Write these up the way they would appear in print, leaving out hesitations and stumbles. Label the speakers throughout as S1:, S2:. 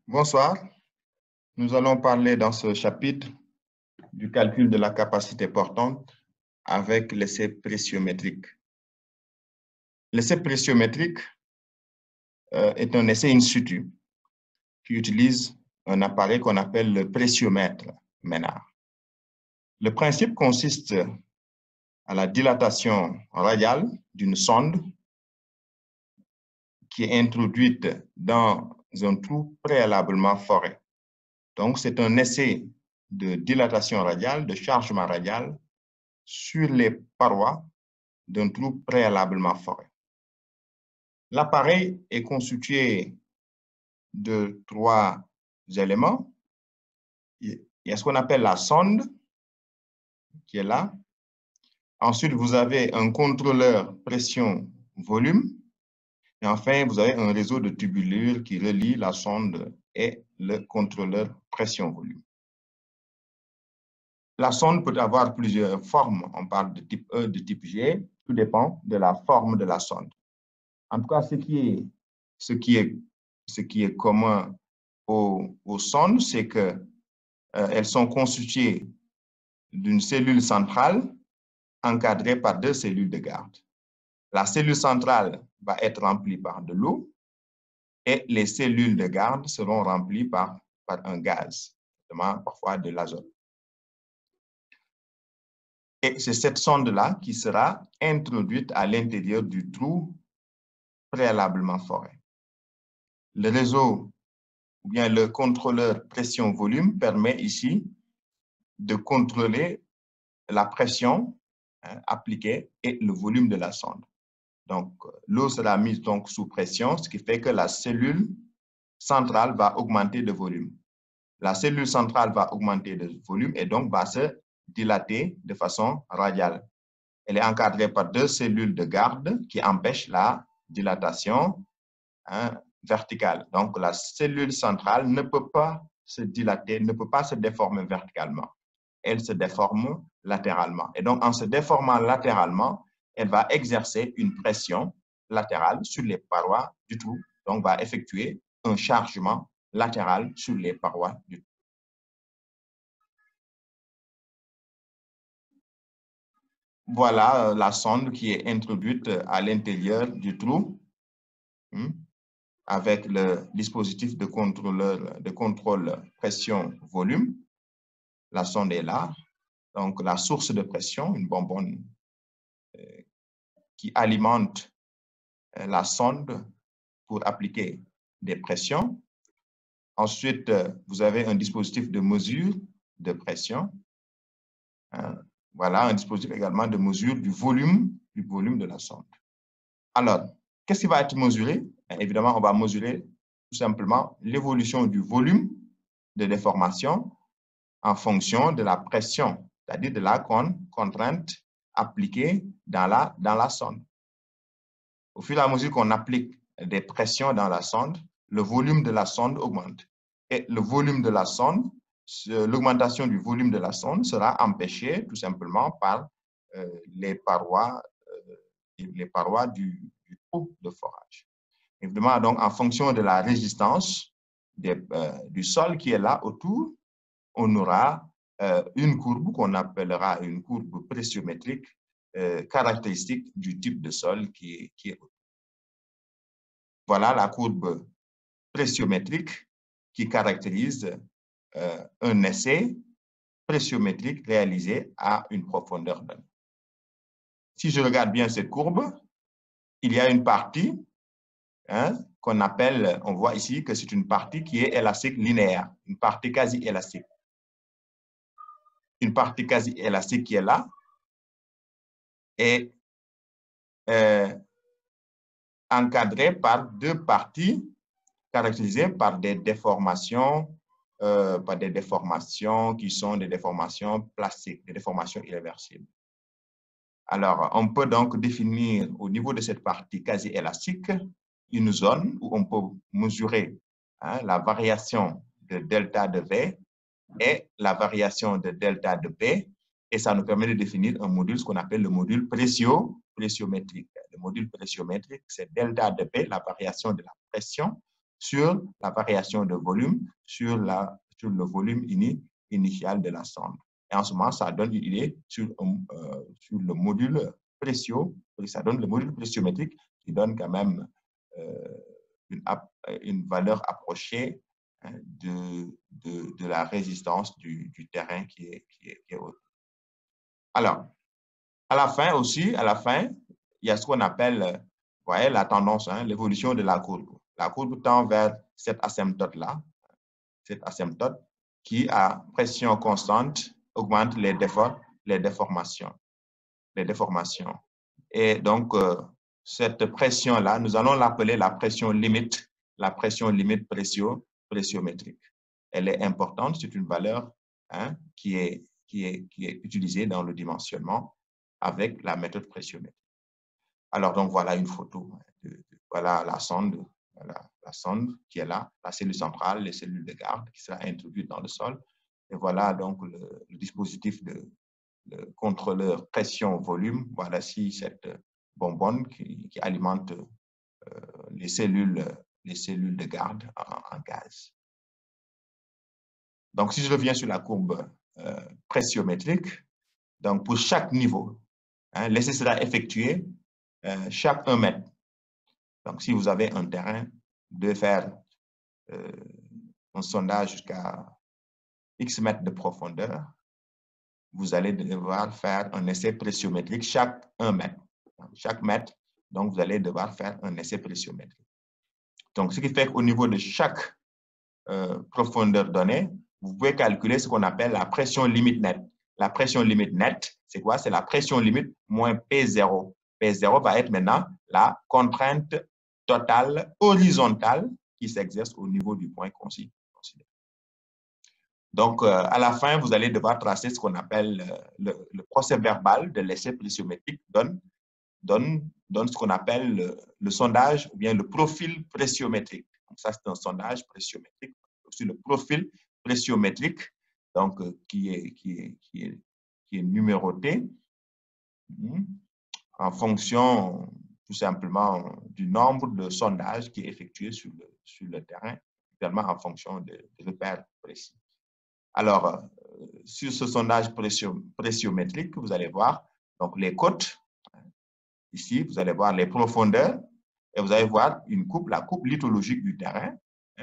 S1: Bonsoir. Nous allons parler dans ce chapitre du calcul de la capacité portante avec l'essai pressiométrique. L'essai pressiométrique est un essai in situ qui utilise un appareil qu'on appelle le pressiomètre Ménard. Le principe consiste à la dilatation radiale d'une sonde qui est introduite dans un trou préalablement foré. Donc, c'est un essai de dilatation radiale, de chargement radial sur les parois d'un trou préalablement foré. L'appareil est constitué de 3 éléments. Il y a ce qu'on appelle la sonde, qui est là. Ensuite, vous avez un contrôleur pression-volume. Et enfin, vous avez un réseau de tubulures qui relie la sonde et le contrôleur pression-volume. La sonde peut avoir plusieurs formes. On parle de type E, de type G. Tout dépend de la forme de la sonde. En tout cas, ce qui est commun aux sondes, c'est qu'elles sont constituées d'une cellule centrale encadrée par 2 cellules de garde. La cellule centrale va être remplie par de l'eau et les cellules de garde seront remplies par un gaz, parfois de l'azote. Et c'est cette sonde-là qui sera introduite à l'intérieur du trou préalablement foré. Le réseau ou bien le contrôleur pression-volume permet ici de contrôler la pression appliquée et le volume de la sonde. Donc, l'eau sera mise donc sous pression, ce qui fait que la cellule centrale va augmenter de volume. La cellule centrale va augmenter de volume et donc va se dilater de façon radiale. Elle est encadrée par 2 cellules de garde qui empêchent la dilatation verticale. Donc, la cellule centrale ne peut pas se dilater, ne peut pas se déformer verticalement. Elle se déforme latéralement. Et donc, en se déformant latéralement, elle va exercer une pression latérale sur les parois du trou. Donc, va effectuer un chargement latéral sur les parois du trou. Voilà la sonde qui est introduite à l'intérieur du trou avec le dispositif de contrôle pression-volume. La sonde est là. Donc, la source de pression, une bonbonne qui alimente la sonde pour appliquer des pressions. Ensuite, vous avez un dispositif de mesure de pression. Voilà, un dispositif également de mesure du volume de la sonde. Alors, qu'est-ce qui va être mesuré? Évidemment, on va mesurer tout simplement l'évolution du volume de déformation en fonction de la pression, c'est-à-dire de la contrainte appliquée dans la sonde. Au fur et à mesure qu'on applique des pressions dans la sonde, le volume de la sonde augmente. Et le volume de la sonde, l'augmentation du volume de la sonde sera empêchée tout simplement par les parois du trou de forage. Évidemment, donc, en fonction de la résistance du sol qui est là autour, on aura une courbe qu'on appellera une courbe pressiométrique caractéristique du type de sol qui est autour. Voilà la courbe pressiométrique qui caractérise un essai pressiométrique réalisé à une profondeur donnée. Si je regarde bien cette courbe, il y a une partie qu'on appelle, on voit ici que c'est une partie qui est élastique linéaire, une partie quasi élastique. Une partie quasi élastique qui est là et encadrée par 2 parties caractérisées par des déformations qui sont des déformations plastiques, des déformations irréversibles. Alors, on peut donc définir au niveau de cette partie quasi élastique une zone où on peut mesurer la variation de delta de V et la variation de delta de P, et ça nous permet de définir un module, ce qu'on appelle le module pressiométrique. Le module pressiométrique, c'est delta de P, la variation de la pression, sur la variation de volume, sur le volume initial de la sonde. Et en ce moment, ça donne une idée sur le module pressio, ça donne le module pressiométrique qui donne quand même une valeur approchée de la résistance du terrain qui est haute. Alors, à la fin aussi, il y a ce qu'on appelle, vous voyez, la tendance, hein, l'évolution de la courbe. La courbe tend vers cette asymptote-là, cette asymptote qui, à pression constante, augmente les déformations. Et donc, cette pression-là, nous allons l'appeler la pression limite pressiométrique. Elle est importante, c'est une valeur qui est utilisée dans le dimensionnement avec la méthode pressiométrique. Alors, donc, voilà une photo. Voilà la sonde qui est là, la cellule centrale, les cellules de garde qui sera introduite dans le sol. Et voilà donc le dispositif de contrôleur pression-volume. Voilà ici cette bonbonne qui alimente les cellules de garde en gaz. Donc, si je reviens sur la courbe pressiométrique, donc pour chaque niveau, l'essai sera effectué chaque 1 mètre. Donc, si vous avez un terrain, de faire un sondage jusqu'à X mètres de profondeur, vous allez devoir faire un essai pressiométrique chaque 1 mètre. Chaque mètre, donc vous allez devoir faire un essai pressiométrique. Donc, ce qui fait qu'au niveau de chaque profondeur donnée, vous pouvez calculer ce qu'on appelle la pression limite nette. La pression limite nette, c'est quoi? C'est la pression limite moins P0. P0 va être maintenant la contrainte totale horizontale qui s'exerce au niveau du point considéré. Donc, à la fin, vous allez devoir tracer ce qu'on appelle le procès verbal de l'essai pressiométrique, donne ce qu'on appelle le sondage ou bien le profil pressiométrique. Donc, ça, c'est un sondage pressiométrique. Aussi, le profil pressiométrique, donc, qui est numéroté en fonction, tout simplement, du nombre de sondages qui est effectué sur le terrain, également en fonction de repères précis. Alors, sur ce sondage pressiométrique, vous allez voir donc, les côtes. Ici, vous allez voir les profondeurs et vous allez voir la coupe lithologique du terrain,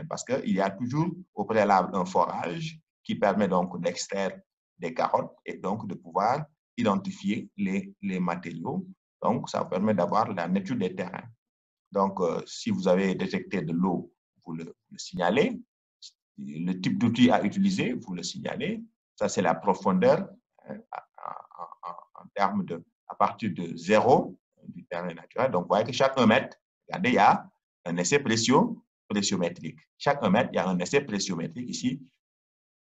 S1: parce qu'il y a toujours au préalable un forage qui permet donc d'extraire des carottes et donc de pouvoir identifier les matériaux. Donc, ça permet d'avoir la nature des terrains. Donc, si vous avez détecté de l'eau, vous le signalez. Le type d'outil à utiliser, vous le signalez. Ça, c'est la profondeur en termes de, à partir de 0 du terrain naturel. Donc, vous voyez que chaque 1 mètre, regardez, il y a un essai pressiométrique. Chaque 1 mètre, il y a un essai pressiométrique ici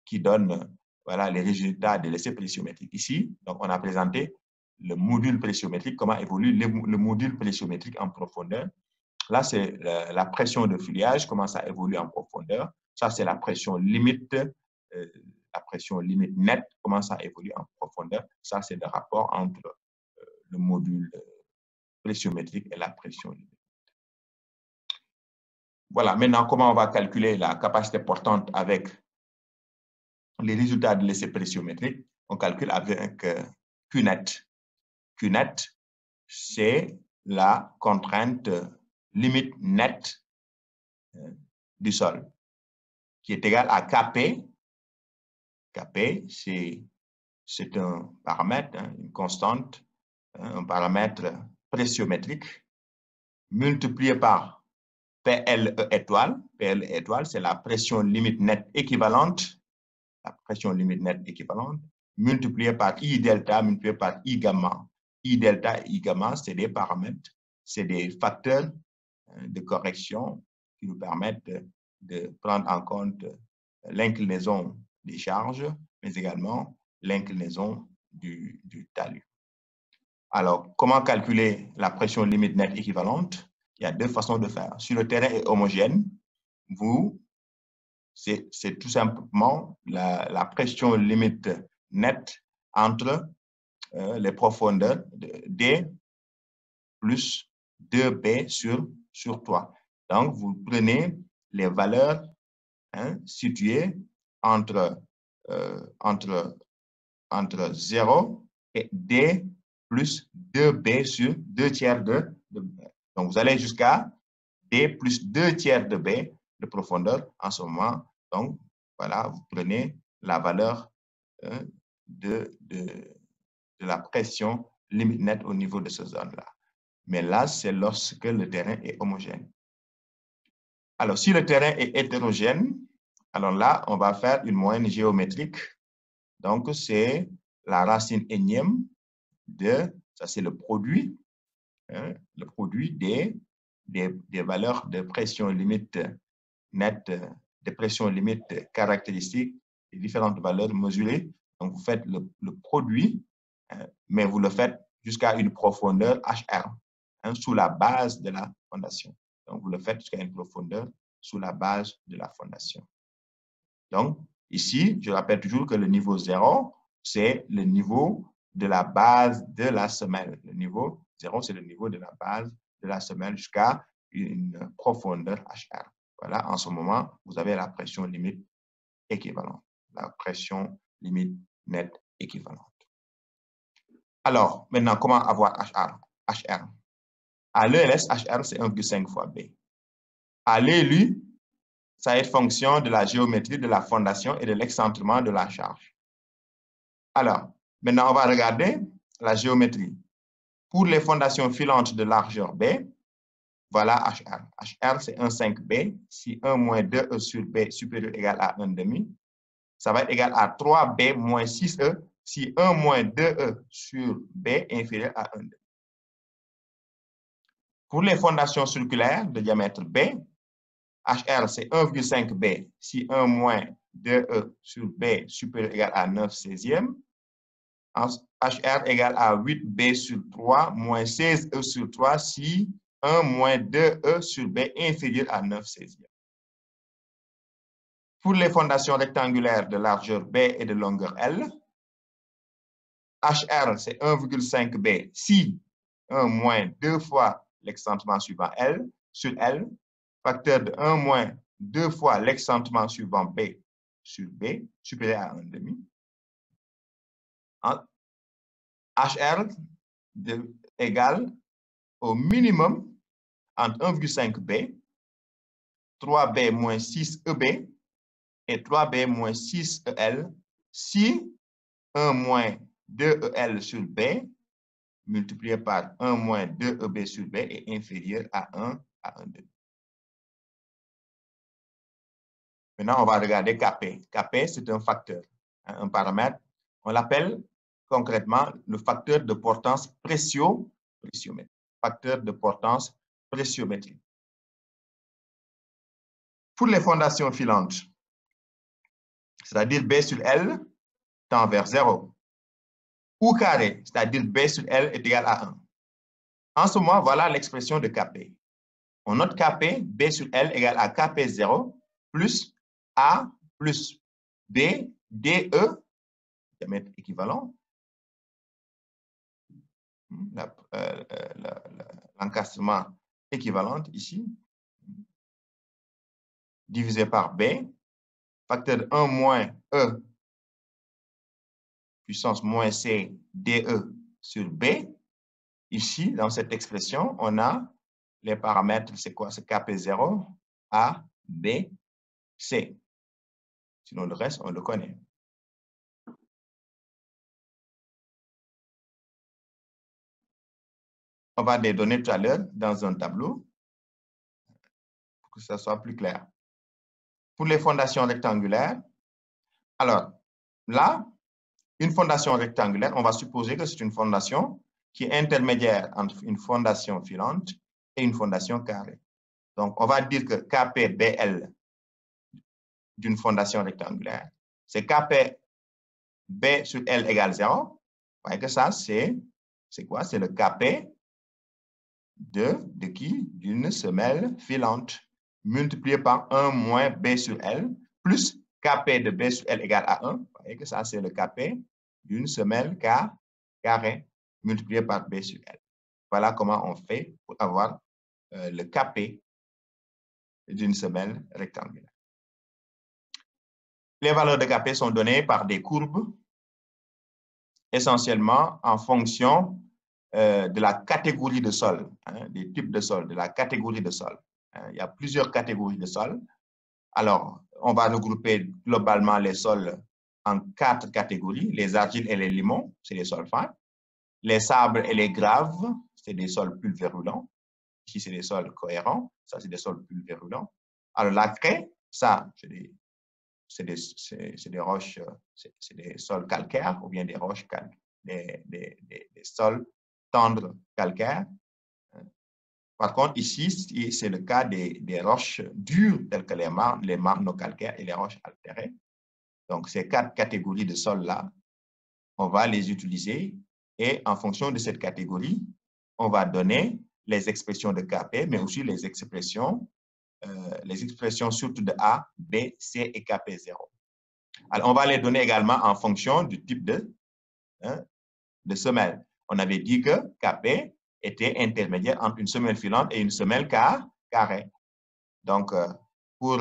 S1: qui donne voilà, les résultats de l'essai pressiométrique. Ici, donc, on a présenté le module pressiométrique, comment évolue le module pressiométrique en profondeur. Là, c'est la pression de feuillage, comment ça évolue en profondeur. Ça, c'est la pression limite nette, comment ça évolue en profondeur. Ça, c'est le rapport entre le module pressiométrique et la pression limite. Voilà, maintenant, comment on va calculer la capacité portante avec les résultats de l'essai pressiométrique? On calcule avec Qnet. Qnet, c'est la contrainte limite nette du sol, qui est égale à Kp. Kp, c'est un paramètre, une constante, un paramètre pressiométrique, multiplié par PLE étoile. PLE étoile, c'est la pression limite nette équivalente, multiplié par I delta, multiplié par I gamma. I delta et I gamma, c'est des paramètres, c'est des facteurs de correction qui nous permettent de prendre en compte l'inclinaison des charges, mais également l'inclinaison du talus. Alors, comment calculer la pression limite nette équivalente? Il y a deux façons de faire. Si le terrain est homogène, c'est tout simplement la pression limite nette entre les profondeurs de D plus 2B sur 3. Donc, vous prenez les valeurs situées entre 0 et D plus 2B sur 2 tiers de B. Donc, vous allez jusqu'à D plus 2 tiers de B de profondeur en ce moment. Donc, voilà, vous prenez la valeur de la pression limite nette au niveau de cette zone-là. Mais là, c'est lorsque le terrain est homogène. Alors, si le terrain est hétérogène, alors là, on va faire une moyenne géométrique. Donc, c'est la racine énième de, ça c'est le produit des valeurs de pression limite nette, de pression limite caractéristique, des différentes valeurs mesurées. Donc, vous faites le produit, mais vous le faites jusqu'à une profondeur HR, sous la base de la fondation. Donc, vous le faites jusqu'à une profondeur sous la base de la fondation. Donc, ici, je rappelle toujours que le niveau 0, c'est le niveau de la base de la semelle. Le niveau 0, c'est le niveau de la base de la semelle jusqu'à une profondeur HR. Voilà, en ce moment, vous avez la pression limite équivalente, la pression limite nette équivalente. Alors, maintenant, comment avoir HR? À l'ELS, HR, c'est 1,5 fois B. À l'ELU, ça va être fonction de la géométrie de la fondation et de l'excentrement de la charge. Alors, maintenant, on va regarder la géométrie. Pour les fondations filantes de largeur B, voilà HR. HR, c'est 1,5B. Si 1 moins 2E sur B supérieur égal à 1,5, ça va être égal à 3B moins 6E si 1 moins 2E sur B est inférieur à 1,5. Pour les fondations circulaires de diamètre B, HR, c'est 1,5B si 1 moins 2E sur B supérieur égal à 9/16e. HR égale à 8B sur 3 moins 16E sur 3 si 1 moins 2E sur B inférieur à 9/16e. Pour les fondations rectangulaires de largeur B et de longueur L, HR, c'est 1,5B si 1 moins 2 fois l'excentrement suivant L sur L, facteur de 1 moins 2 fois l'excentrement suivant B sur B, supérieur à 1,5. HR égale au minimum entre 1,5B, 3B moins 6EB et 3B moins 6EL si 1 moins 2EL sur B multiplié par 1 moins 2EB sur B est inférieur à 1 à 1,5. Maintenant, on va regarder Kp. Kp, c'est un facteur, un paramètre. On l'appelle concrètement le facteur de portance pressiométrique. Facteur de portance pressiométrique. Pour les fondations filantes, c'est-à-dire B sur L tend vers 0, ou carré, c'est-à-dire B sur L est égal à 1. En ce moment, voilà l'expression de Kp. On note Kp, B sur L égale à Kp0 plus A plus B DE, diamètre équivalent, l'encastrement équivalent ici, divisé par B, facteur de 1 moins E puissance moins C DE sur B. Ici, dans cette expression, on a les paramètres, c'est quoi? C'est Kp0, A, B, C. Sinon, le reste, on le connaît. On va les donner tout à l'heure dans un tableau pour que ça soit plus clair. Pour les fondations rectangulaires, alors là, une fondation rectangulaire, on va supposer que c'est une fondation qui est intermédiaire entre une fondation filante et une fondation carrée. Donc, on va dire que KPBL d'une fondation rectangulaire, c'est KP B sur L égale 0. Vous voyez que ça, c'est quoi? C'est le Kp de qui? D'une semelle filante multiplié par 1 moins B sur L plus Kp de B sur L égale à 1. Vous voyez que ça, c'est le Kp d'une semelle carrée multiplié par B sur L. Voilà comment on fait pour avoir le Kp d'une semelle rectangulaire. Les valeurs de Kp sont données par des courbes, essentiellement en fonction de la catégorie de sol, hein, des types de sol, de la catégorie de sol. Il y a plusieurs catégories de sol. Alors, on va regrouper globalement les sols en 4 catégories. Les argiles et les limons, c'est des sols fins. Les sabres et les graves, c'est des sols pulvérulents. Ici, c'est des sols cohérents. Ça, c'est des sols pulvérulents. Alors, la craie, ça, c'est des roches, c'est des sols calcaires ou bien des roches des sols tendres calcaires. Par contre, ici, c'est le cas des roches dures telles que les marnes calcaires et les roches altérées. Donc, ces 4 catégories de sols-là, on va les utiliser et en fonction de cette catégorie, on va donner les expressions de Kp, mais aussi les expressions surtout de A, B, C et Kp0. Alors, on va les donner également en fonction du type de semelle. On avait dit que Kp était intermédiaire entre une semelle filante et une semelle carrée. Donc, pour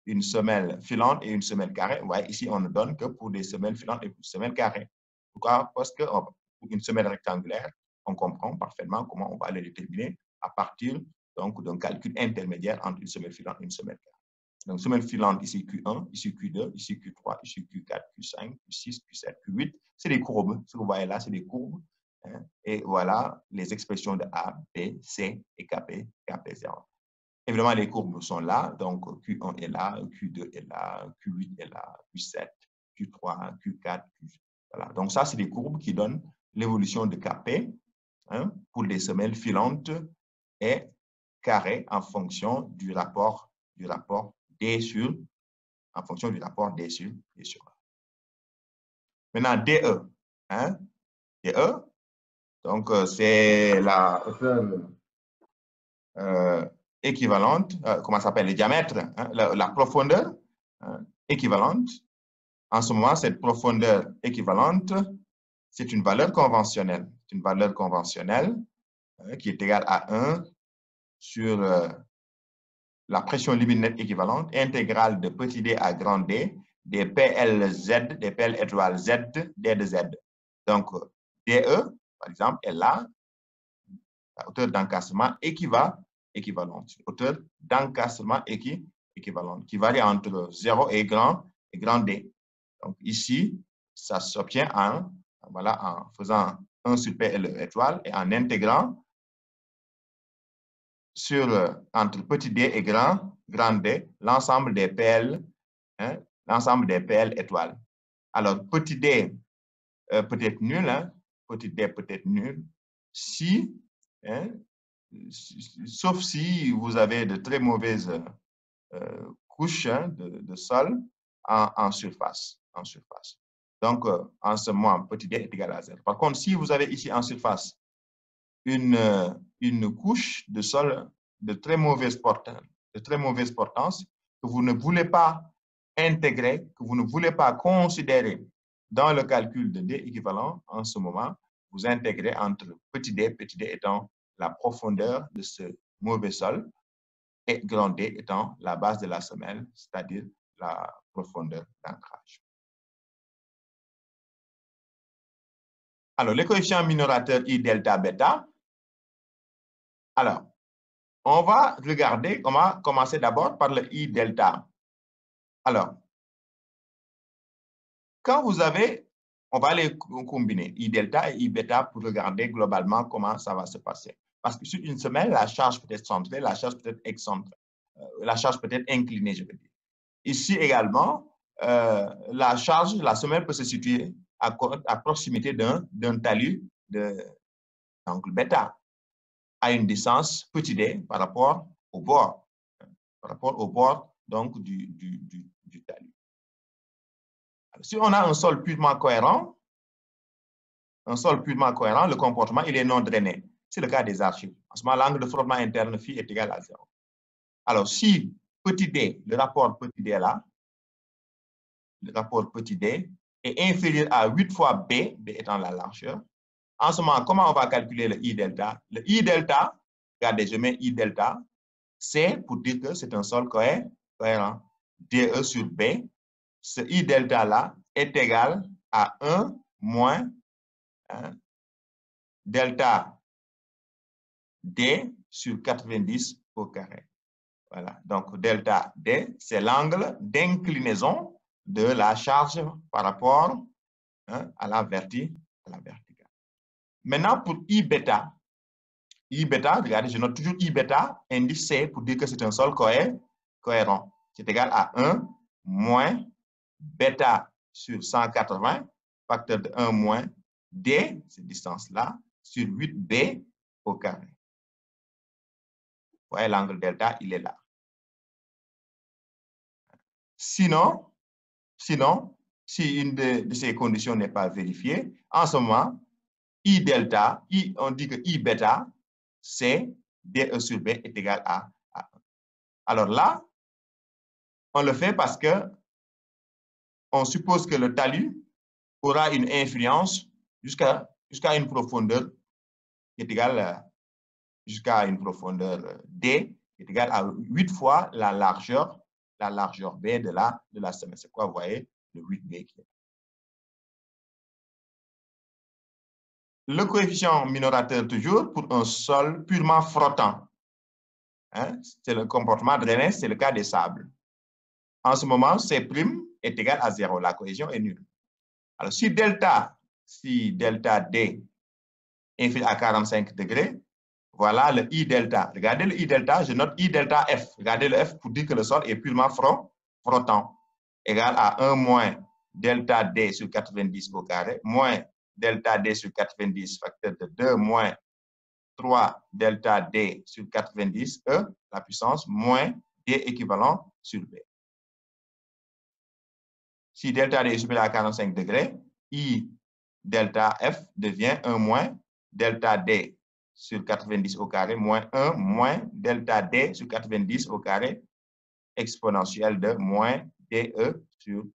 S1: une semelle filante et une semelle carrée, ouais, ici, on ne donne que pour des semelles filantes et pour des semelles carrées. Pourquoi? Parce que pour une semelle rectangulaire, on comprend parfaitement comment on va les déterminer à partir d'un calcul intermédiaire entre une semelle filante et une semelle carrée. Donc, semelle filante, ici Q1, ici Q2, ici Q3, ici Q4, Q5, Q6, Q7, Q8. C'est des courbes. Ce que vous voyez là, c'est des courbes. Hein, et voilà les expressions de A, B, C et Kp, Kp0. Évidemment, les courbes sont là. Donc, Q1 est là, Q2 est là, Q8 est là, Q7, Q3, Q4, Q8. Voilà. Donc, ça, c'est des courbes qui donnent l'évolution de Kp pour les semelles filantes et carrées en fonction du rapport D sur, en fonction du rapport D sur A. Maintenant, DE. Hein? DE, donc c'est la hauteur équivalente, comment ça s'appelle, le diamètre, hein? la profondeur équivalente. En ce moment, cette profondeur équivalente, c'est une valeur conventionnelle. C'est une valeur conventionnelle qui est égale à 1 sur la pression limite nette équivalente intégrale de petit d à grand D, des PLZ, des PL étoiles Z, D de Z. Donc, DE, par exemple, est là, la hauteur d'encastrement équivalente. Hauteur d'encastrement équivalente, qui varie entre 0 et grand D. Donc, ici, ça s'obtient en faisant 1 sur PL étoile et en intégrant entre petit d et grand D, l'ensemble des PL, l'ensemble des PL étoiles. Alors, petit d peut être nul, petit d peut être nul, sauf si vous avez de très mauvaises couches de sol en surface. Donc, en ce moment, petit d est égal à 0. Par contre, si vous avez ici en surface une couche de sol de très mauvaise portance que vous ne voulez pas intégrer, que vous ne voulez pas considérer dans le calcul de D équivalent, en ce moment, vous intégrez entre petit d étant la profondeur de ce mauvais sol et grand D étant la base de la semelle, c'est-à-dire la profondeur d'ancrage. Alors, les coefficients minorateurs I delta bêta. Alors, on va regarder, on va commencer d'abord par le I delta. Alors, quand vous avez, on va les combiner, I delta et I bêta pour regarder globalement comment ça va se passer. Parce que sur une semelle, la charge peut être centrée, la charge peut être excentrée, la charge peut être inclinée, je veux dire. Ici également, la semelle peut se situer à proximité d'un talus d'angle bêta, à une distance petit d par rapport au bord, donc du talus. Alors, si on a un sol purement cohérent, le comportement il est non drainé. C'est le cas des archives. En ce moment, l'angle de frottement interne phi est égal à 0. Alors, si petit d, le rapport petit d là, le rapport petit d est inférieur à 8 fois B, B étant la largeur, en ce moment, comment on va calculer le I delta? Le I delta, regardez, je mets I delta, C pour dire que c'est un sol cohérent. DE sur B, ce I delta-là est égal à 1 moins delta D sur 90 au carré. Voilà. Donc, delta D, c'est l'angle d'inclinaison de la charge par rapport à la verticale. Maintenant, pour I bêta, regardez, je note toujours I bêta, indice C, pour dire que c'est un sol cohérent. C'est égal à 1 moins bêta sur 180, facteur de 1 moins D, cette distance-là, sur 8B au carré. Vous voyez, l'angle delta, il est là. Sinon, si une de ces conditions n'est pas vérifiée, en ce moment, I delta, on dit que I bêta, c'est DE sur B est égal à 1. Alors là, on le fait parce que on suppose que le talus aura une influence jusqu'à une profondeur qui est égale jusqu'à une profondeur D qui est égale à 8 fois la largeur B de la semelle. C'est quoi, vous voyez, le 8B qui est là. Le coefficient minorateur toujours pour un sol purement frottant. Hein? C'est le comportement drainé, c'est le cas des sables. En ce moment, C' est égal à 0. La cohésion est nulle. Alors, si delta D est inférieur à 45 degrés, voilà le I delta. Regardez le I delta, je note I delta F. Regardez le F pour dire que le sol est purement frottant. Égal à 1 moins delta D sur 90 au carré, moins delta D sur 90, facteur de 2 moins 3 delta D sur 90, E, la puissance, moins D équivalent sur B. Si delta D est supérieur à 45 degrés, I delta F devient 1 moins delta D sur 90 au carré, moins 1 moins delta D sur 90 au carré, exponentielle de moins DE sur B.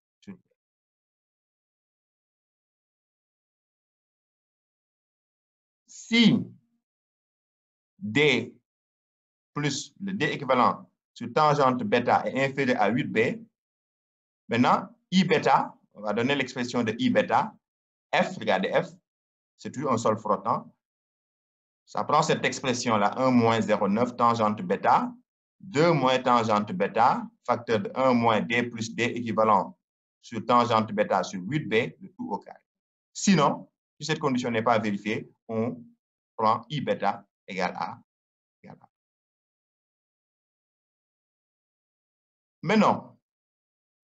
S1: Si D plus le D équivalent sur tangente bêta est inférieur à 8B, maintenant, I bêta, on va donner l'expression de I bêta, F, regardez F, c'est toujours un sol frottant. Ça prend cette expression-là, 1 moins 0,9 tangente bêta, 2 moins tangente bêta, facteur de 1 moins D plus D équivalent sur tangente bêta sur 8B, le tout au carré. Sinon, si cette condition n'est pas vérifiée, on prend I bêta égale à. Maintenant,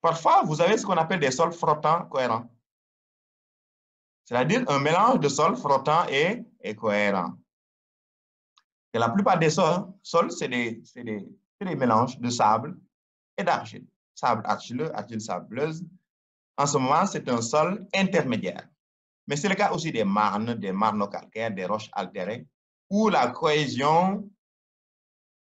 S1: parfois, vous avez ce qu'on appelle des sols flottants cohérents. C'est-à-dire un mélange de sols flottants et cohérents. Et la plupart des sols, c'est des mélanges de sable et d'argile. Sable argileux, argile sableuse. En ce moment, c'est un sol intermédiaire. Mais c'est le cas aussi des marnes calcaires, des roches altérées, où la cohésion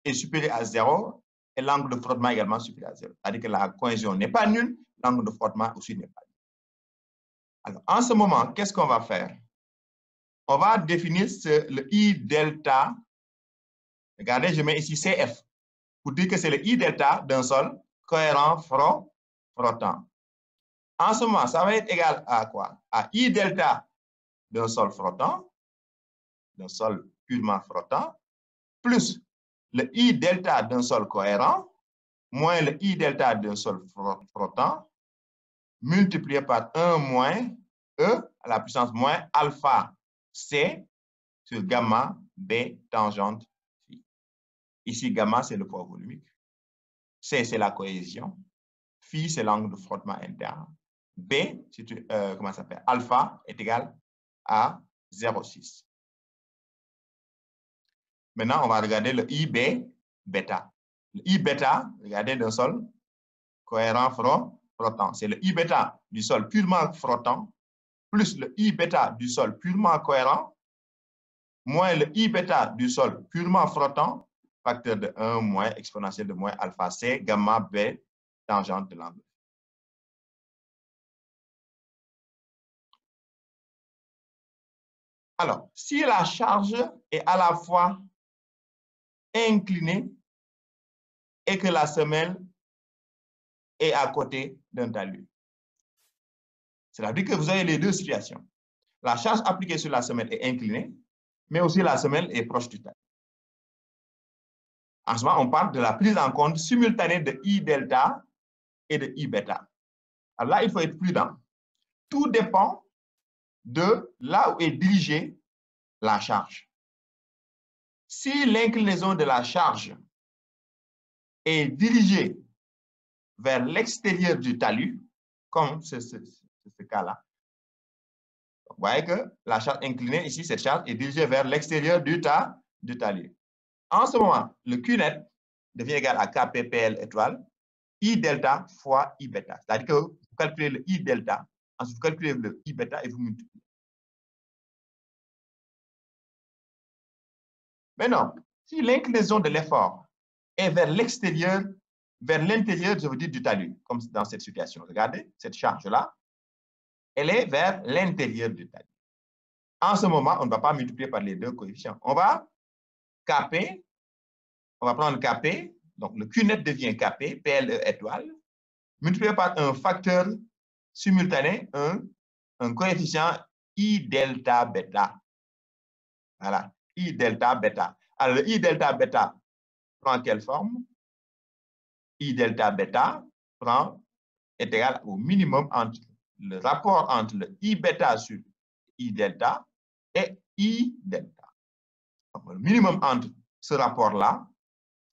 S1: est supérieure à 0 et l'angle de frottement également supérieur à 0. C'est-à-dire que la cohésion n'est pas nulle, l'angle de frottement aussi n'est pas nul. Alors, en ce moment, qu'est-ce qu'on va faire? On va définir le I delta. Regardez, je mets ici CF pour dire que c'est le I delta d'un sol cohérent frottant. En ce moment, ça va être égal à quoi? À I delta d'un sol frottant, d'un sol purement frottant, plus le I delta d'un sol cohérent, moins le I delta d'un sol frottant, multiplié par 1 moins E à la puissance moins alpha C sur gamma B tangente phi. Ici, gamma, c'est le poids volumique. C, c'est la cohésion. Phi, c'est l'angle de frottement interne. B, comment ça s'appelle? Alpha est égal à 0,6. Maintenant, on va regarder le IB bêta. Le I bêta, regardez, d'un sol cohérent frottant. C'est le I bêta du sol purement frottant plus le I bêta du sol purement cohérent moins le I bêta du sol purement frottant, facteur de 1 moins exponentielle de moins alpha C, gamma B, tangente de l'angle. Alors, si la charge est à la fois inclinée et que la semelle est à côté d'un talus. C'est-à-dire que vous avez les deux situations. La charge appliquée sur la semelle est inclinée, mais aussi la semelle est proche du talus. En ce moment, on parle de la prise en compte simultanée de I delta et de I bêta. Alors là, il faut être prudent. Tout dépend de là où est dirigée la charge. Si l'inclinaison de la charge est dirigée vers l'extérieur du talus, comme c'est ce cas-là, vous voyez que la charge inclinée ici, cette charge est dirigée vers l'extérieur du talus. En ce moment, le Q net devient égal à KPPL étoile, I delta fois I bêta. C'est-à-dire que vous calculez le I delta, ensuite vous calculez le I bêta et vous multipliez. Maintenant, si l'inclinaison de l'effort est vers l'extérieur, vers l'intérieur, je veux dire, du talus, comme dans cette situation. Regardez, cette charge-là, elle est vers l'intérieur du talus. En ce moment, on ne va pas multiplier par les deux coefficients. On va Kp, on va prendre Kp, donc le Q net devient Kp, PLE étoile, multiplié par un facteur simultané, un coefficient I delta bêta. Voilà, I delta bêta. Alors, le I delta bêta prend quelle forme? I delta bêta est égal au minimum entre le rapport entre le I bêta sur I delta et I delta. Donc, le minimum entre ce rapport-là,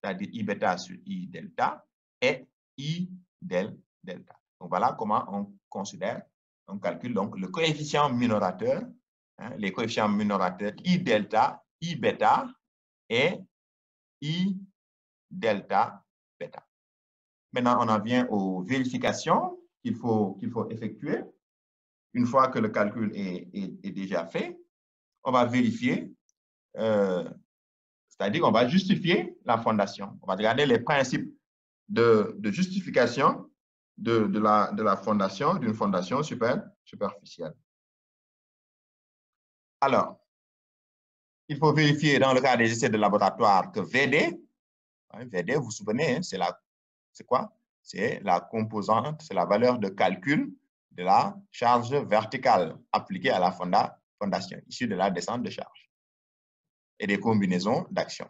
S1: c'est-à-dire I bêta sur I delta, et I delta. Donc, voilà comment on considère, on calcule donc le coefficient minorateur, les coefficients minorateurs I delta, I bêta et I delta bêta. Maintenant, on en vient aux vérifications qu'il faut effectuer. Une fois que le calcul est déjà fait, on va vérifier, c'est-à-dire qu'on va justifier la fondation. On va regarder les principes de justification de la fondation, d'une fondation superficielle. Alors, il faut vérifier dans le cas des essais de laboratoire que VD, VD, vous vous souvenez, c'est quoi? C'est la composante, c'est la valeur de calcul de la charge verticale appliquée à la fondation, issue de la descente de charge et des combinaisons d'actions.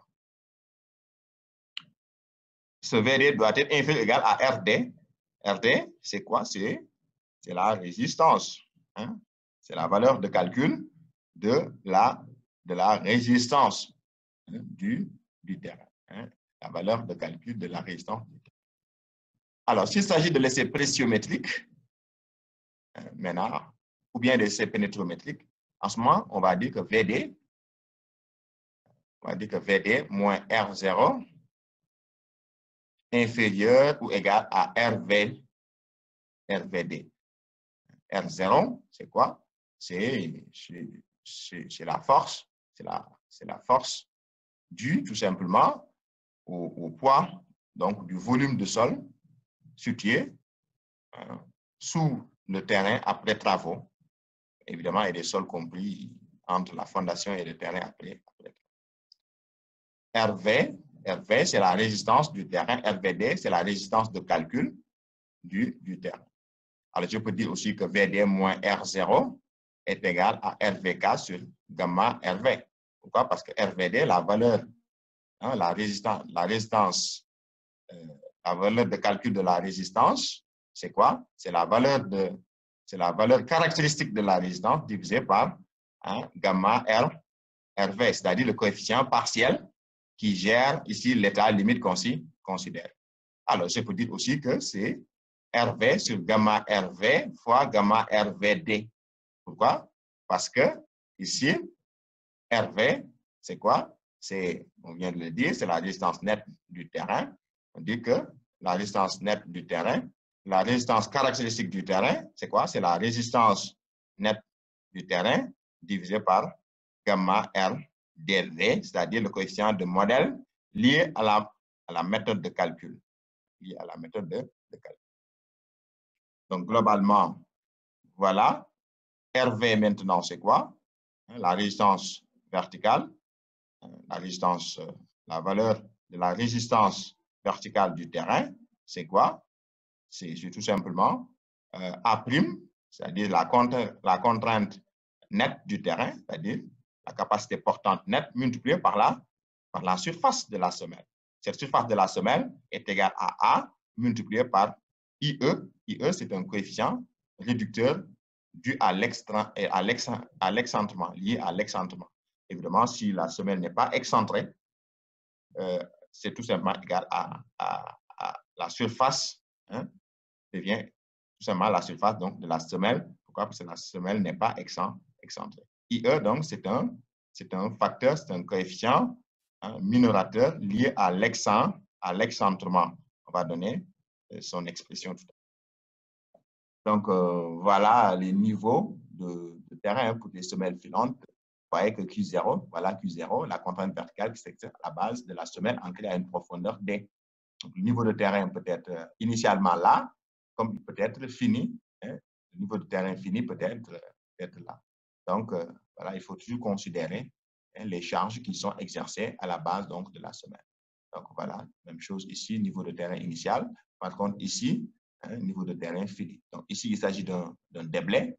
S1: Ce VD doit être inférieur ou égal à RD. RD, c'est quoi? C'est la résistance. Hein? C'est la valeur de calcul de la résistance du terrain. Hein? La valeur de calcul de la résistance du terrain. Alors, s'il s'agit de l'essai pressiométrique, maintenant, ou bien l'essai pénétrométrique, en ce moment, on va dire que VD, moins R0 inférieur ou égal à RVD. R0, c'est quoi? C'est la force, c'est la force due tout simplement au poids donc du volume de sol situé sous le terrain après travaux. Évidemment, il y a des sols compris entre la fondation et le terrain après. RV, c'est la résistance du terrain. RVD, c'est la résistance de calcul du terrain. Alors, je peux dire aussi que VD moins R0 est égal à RVK sur gamma RV. Pourquoi? Parce que RVD, la valeur, la résistance, la valeur de calcul de la résistance, c'est quoi? C'est la valeur caractéristique de la résistance divisée par gamma RV, c'est-à-dire le coefficient partiel qui gère ici l'état limite qu'on considère. Alors, je peux dire aussi que c'est RV sur gamma RV fois gamma RVD. Pourquoi? Parce que ici, RV, c'est quoi? On vient de le dire, c'est la résistance nette du terrain. On dit que la résistance nette du terrain, la résistance caractéristique du terrain, c'est quoi? C'est la résistance nette du terrain divisée par gamma RDV, c'est-à-dire le coefficient de modèle lié à la méthode de calcul. Lié à la méthode de calcul. Donc, globalement, voilà. RV maintenant, c'est quoi? La résistance verticale, la valeur de la résistance verticale du terrain, c'est quoi? C'est tout simplement A', c'est-à-dire la contrainte nette du terrain, c'est-à-dire la capacité portante nette multipliée par la surface de la semelle. Cette surface de la semelle est égale à A multiplié par IE. IE, c'est un coefficient réducteur dû à l'excentrement, lié à l'excentrement. Évidemment, si la semelle n'est pas excentrée, c'est tout simplement égal à la surface, hein, devient tout simplement la surface donc, de la semelle. Pourquoi? Parce que la semelle n'est pas excentrée. IE, donc, c'est un facteur, c'est un coefficient minorateur lié à l'excentrement. On va donner son expression tout à l'heure. Donc, voilà les niveaux de terrain pour les semelles filantes. Vous voyez que Q0, voilà Q0, la contrainte verticale qui s'exerce à la base de la semelle ancrée à une profondeur D. Donc, le niveau de terrain peut être initialement là, comme il peut être fini. Hein. Le niveau de terrain fini peut être là. Donc, voilà, il faut toujours considérer les charges qui sont exercées à la base donc, de la semelle. Donc, voilà, même chose ici, niveau de terrain initial. Par contre, ici, niveau de terrain fini. Donc, ici, il s'agit d'un déblai.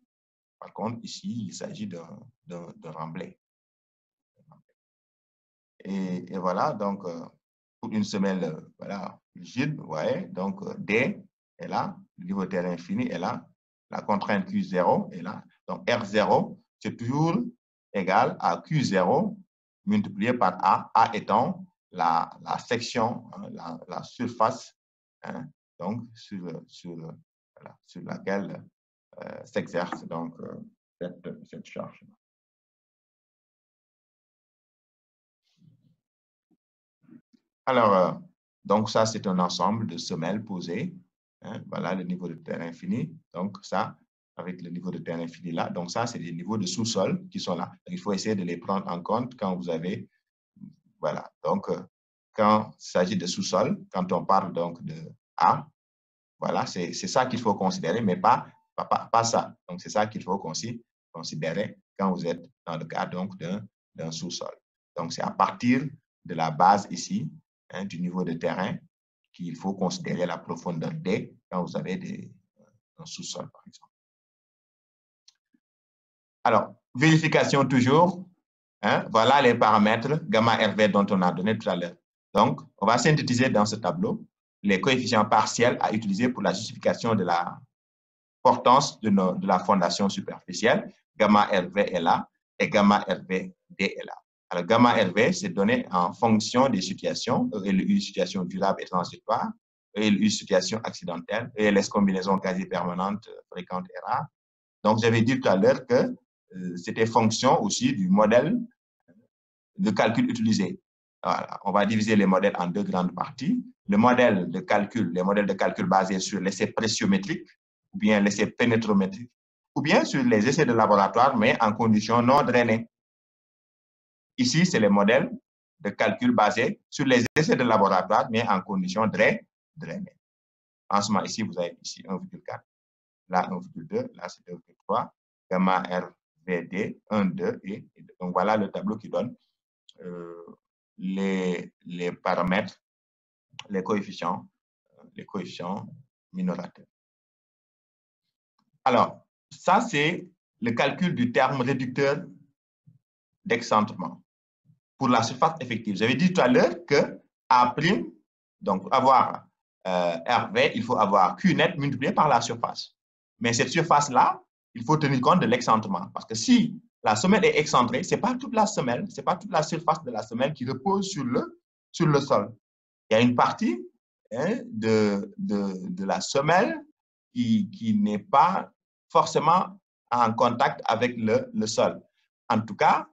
S1: Par contre, ici, il s'agit d'un remblai. Et voilà, donc, pour une semelle voilà, rigide, vous voyez, donc D est là, le niveau de terrain fini est là, la contrainte Q0 est là. Donc, R0, c'est toujours égal à Q0 multiplié par A étant la section, hein, la surface, hein, donc, sur laquelle s'exerce donc cette charge. Alors, donc ça, c'est un ensemble de semelles posées. Hein, voilà le niveau de terrain fini. Donc, ça, avec le niveau de terrain fini là. Donc, ça, c'est des niveaux de sous-sol qui sont là. Donc, il faut essayer de les prendre en compte quand vous avez... Voilà. Donc, quand il s'agit de sous-sol, quand on parle donc de A, voilà, c'est ça qu'il faut considérer, mais pas ça. Donc, c'est ça qu'il faut considérer quand vous êtes dans le cas donc d'un sous-sol. Donc, c'est à partir de la base ici, hein, du niveau de terrain, qu'il faut considérer la profondeur D quand vous avez un sous-sol, par exemple. Alors, vérification toujours. Hein, voilà les paramètres gamma RV dont on a donné tout à l'heure. Donc, on va synthétiser dans ce tableau les coefficients partiels à utiliser pour la justification de la portance de la fondation superficielle. Gamma RV est là et gamma RV D est là. Alors, gamma RV, c'est donné en fonction des situations, ELU, situation durable et transitoire, ELU, situation accidentelle, ELS, combinaison quasi permanente, fréquente et rare. Donc, j'avais dit tout à l'heure que c'était fonction aussi du modèle de calcul utilisé. Voilà. On va diviser les modèles en deux grandes parties. Le modèle de calcul, les modèles de calcul basés sur l'essai pressiométrique, ou bien l'essai pénétrométrique, ou bien sur les essais de laboratoire, mais en conditions non drainées. Ici, c'est les modèles de calcul basés sur les essais de laboratoire, mais en conditions drainées. En ce moment, ici, vous avez ici 1,4, là 1,2, là c'est 2,3, gamma RVD, 1, 2, et donc voilà le tableau qui donne les paramètres, les coefficients minorateurs. Alors, ça, c'est le calcul du terme réducteur d'excentrement pour la surface effective. J'avais dit tout à l'heure que A', donc pour avoir RV, il faut avoir Q net multiplié par la surface. Mais cette surface-là, il faut tenir compte de l'excentrement. Parce que si la semelle est excentrée, ce n'est pas toute la semelle, ce n'est pas toute la surface de la semelle qui repose sur le sol. Il y a une partie hein, de la semelle qui n'est pas forcément en contact avec le sol. En tout cas,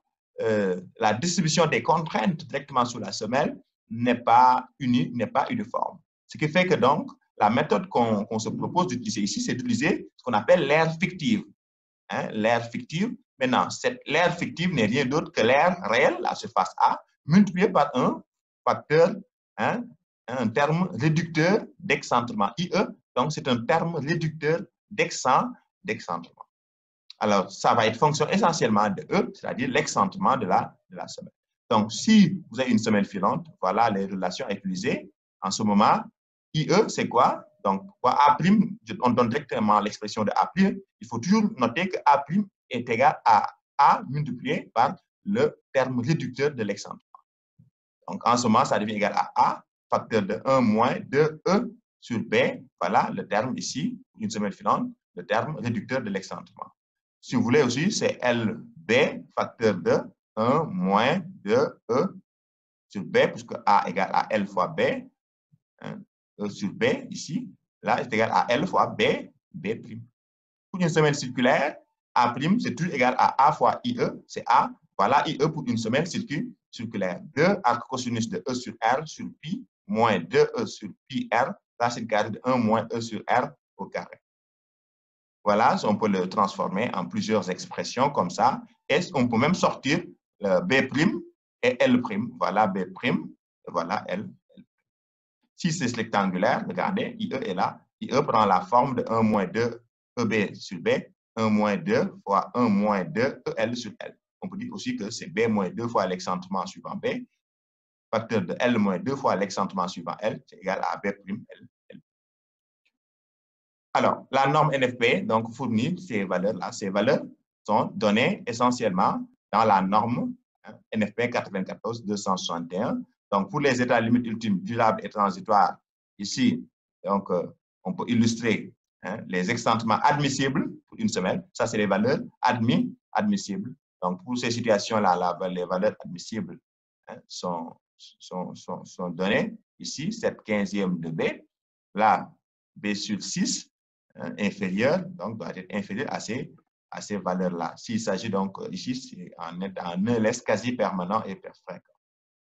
S1: la distribution des contraintes directement sur la semelle n'est pas unie, n'est pas uniforme. Ce qui fait que donc, la méthode qu'on se propose d'utiliser ici, c'est d'utiliser ce qu'on appelle l'aire fictive. Hein, l'aire fictive. Maintenant, l'aire fictive n'est rien d'autre que l'aire réelle, la surface A, multipliée par un facteur, hein, un terme réducteur d'excentrement, IE. Donc, c'est un terme réducteur d'excentrement. Alors, ça va être fonction essentiellement de E, c'est-à-dire l'excentrement de la semelle. Donc, si vous avez une semelle filante, voilà les relations à utiliser En ce moment, IE, c'est quoi? Donc, pour A', on donne directement l'expression de A'. Il faut toujours noter que A' est égal à A multiplié par le terme réducteur de l'excentrement. Donc, en ce moment, ça devient égal à A, facteur de 1 moins 2E sur B. Voilà le terme ici, une semelle filante, le terme réducteur de l'excentrement. Si vous voulez aussi, c'est LB, facteur de 1 moins 2E sur B, puisque A égale à L fois B. Hein, E sur B, ici, là, est égal à L fois B, B'. Pour une semelle circulaire, A', c'est toujours égal à A fois IE, c'est A. Voilà IE pour une semelle circulaire. 2 arc cosinus de E sur R sur pi, moins 2E sur pi R, racine carrée de 1 moins E sur R au carré. Voilà, on peut le transformer en plusieurs expressions comme ça. Et on peut même sortir B' et L'. Voilà B', et voilà L. Si c'est rectangulaire, regardez, IE est là. IE prend la forme de 1 moins 2 EB sur B, 1 moins 2 fois 1 moins 2 EL sur L. On peut dire aussi que c'est B moins 2 fois l'excentrement suivant B, facteur de L moins 2 fois l'excentrement suivant L, c'est égal à B', L. Alors, la norme NFP donc, fournit ces valeurs-là. Ces valeurs sont données essentiellement dans la norme NFP 94-261. Donc, pour les états limites ultimes durables et transitoires, ici, donc, on peut illustrer les excentrements admissibles pour une semelle. Ça, c'est les valeurs admissibles. Donc, pour ces situations-là, les valeurs admissibles sont données. Ici, cette 15e de B. Là, B sur 6 inférieur, donc doit être inférieur à ces valeurs-là. S'il s'agit donc ici, c'est en ELS quasi permanent et fréquent.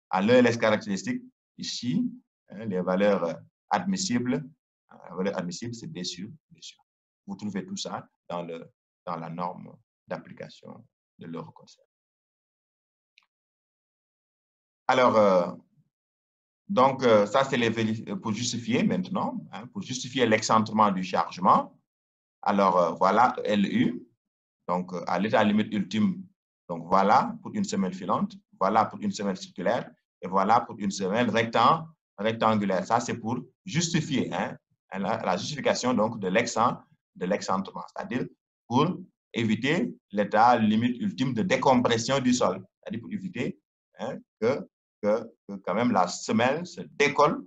S1: À l'ELS caractéristique, ici, les valeurs admissibles, c'est B sur. Vous trouvez tout ça dans la norme d'application de l'Euroconcept. Alors, donc, ça, c'est pour justifier maintenant, pour justifier l'excentrement du chargement. Alors, voilà LU, donc à l'état limite ultime. Donc, voilà pour une semelle filante, voilà pour une semelle circulaire, et voilà pour une semelle rectangulaire. Ça, c'est pour justifier la justification donc, de l'excentrement, c'est-à-dire pour éviter l'état limite ultime de décompression du sol, c'est-à-dire pour éviter que quand même la semelle se décolle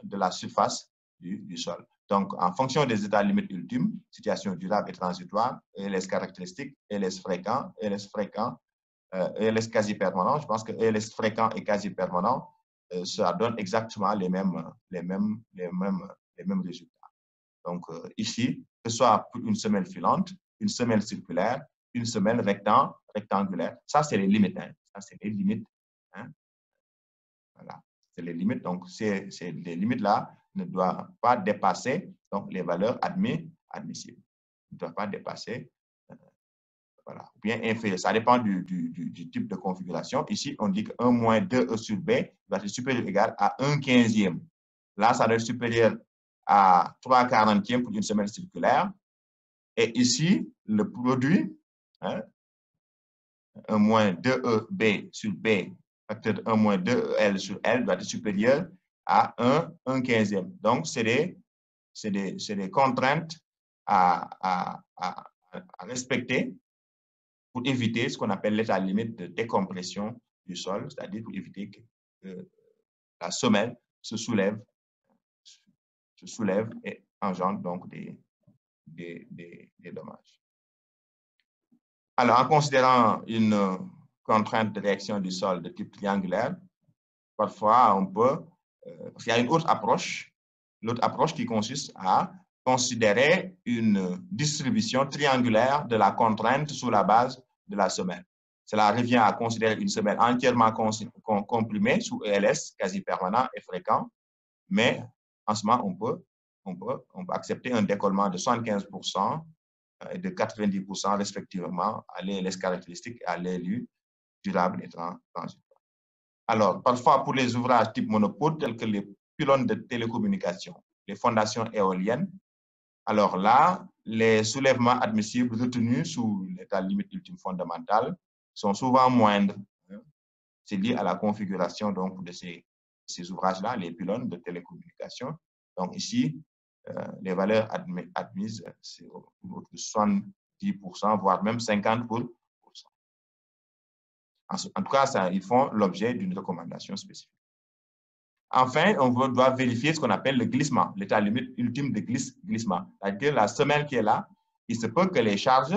S1: de la surface du sol. Donc, en fonction des états limites ultimes, situation durable et transitoire, ELS caractéristique, ELS fréquent, ELS quasi permanent, je pense que ELS fréquent et quasi permanent, ça donne exactement les mêmes résultats. Donc, ici, que ce soit pour une semelle filante, une semelle circulaire, une semelle rectangulaire, ça, c'est les limites. Ça, c'est les limites. Voilà, c'est les limites. Donc, ces limites-là ne doivent pas dépasser donc, les valeurs admissibles. Ne doivent pas dépasser, voilà, ou bien inférieur. Ça dépend du type de configuration. Ici, on dit que 1 moins 2E sur B va être supérieur ou égal à 1/15e. Là, ça doit être supérieur à 3/40e pour une semelle circulaire. Et ici, le produit, 1 moins 2EB sur B, facteur de 1 moins 2L sur L doit être supérieur à 1/15e. Donc, c'est des contraintes à respecter pour éviter ce qu'on appelle l'état limite de décompression du sol, c'est-à-dire pour éviter que la semelle se soulève et engendre donc des dommages. Alors, en considérant une contrainte de réaction du sol de type triangulaire, parfois on peut, parce qu'il y a une autre approche, l'autre approche qui consiste à considérer une distribution triangulaire de la contrainte sous la base de la semelle. Cela revient à considérer une semelle entièrement comprimée sous ELS, quasi permanent et fréquent, mais en ce moment, on peut accepter un décollement de 75% et de 90% respectivement à l'ELS caractéristique et à l'ELU durable et transitoire. Alors, parfois, pour les ouvrages type monopôle, tels que les pylônes de télécommunications, les fondations éoliennes, alors là, les soulèvements admissibles retenus sous l'état limite ultime fondamental sont souvent moindres. C'est lié à la configuration donc, de ces ces ouvrages-là, les pylônes de télécommunication. Donc ici, les valeurs admises, c'est autour de 70%, voire même 50%. En tout cas, ça, ils font l'objet d'une recommandation spécifique. Enfin, on doit vérifier ce qu'on appelle le glissement, l'état limite ultime de glissement. C'est-à-dire la semelle qui est là, il se peut que la charge